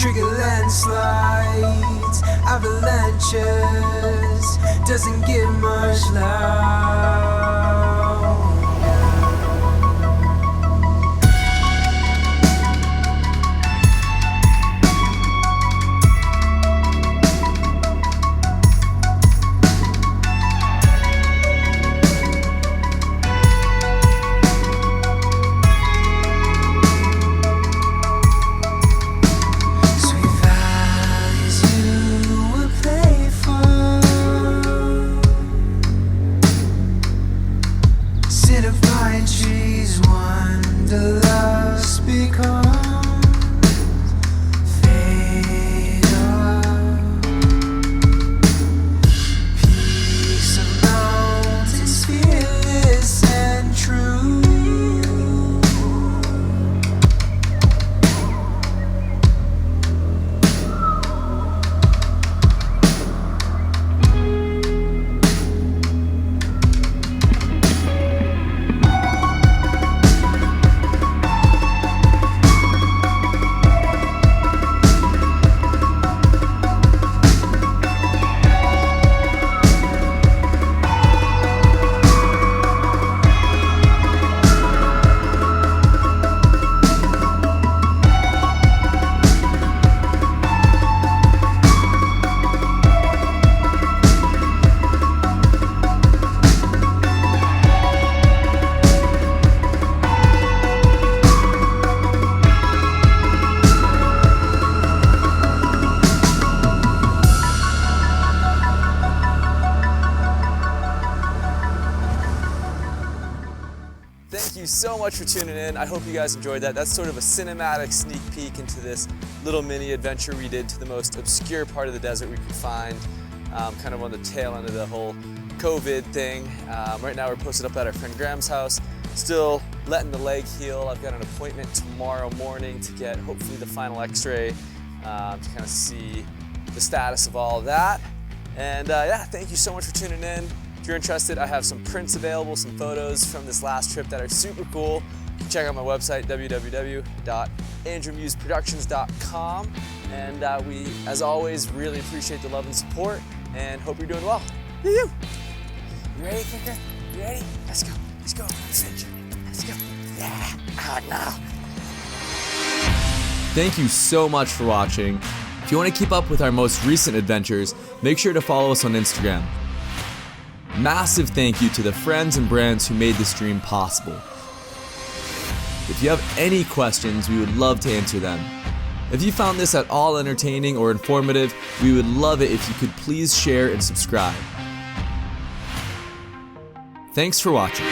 trigger landslides, avalanches, doesn't get much love. Thank you so much for tuning in. I hope you guys enjoyed that. That's sort of a cinematic sneak peek into this little mini adventure we did to the most obscure part of the desert we could find, kind of on the tail end of the whole COVID thing. Right now we're posted up at our friend Graham's house, still letting the leg heal. I've got an appointment tomorrow morning to get hopefully the final x-ray to kind of see the status of all of that. And yeah, thank you so much for tuning in. If you're interested, I have some prints available, some photos from this last trip that are super cool. You can check out my website, www.andrewmuseproductions.com. And we, as always, really appreciate the love and support and hope you're doing well. You ready, Kicker? You ready? Let's go. Let's go. Let's go. Yeah. Out now. Thank you so much for watching. If you want to keep up with our most recent adventures, make sure to follow us on Instagram. Massive thank you to the friends and brands who made this dream possible. If you have any questions, we would love to answer them. If you found this at all entertaining or informative, we would love it if you could please share and subscribe. Thanks for watching.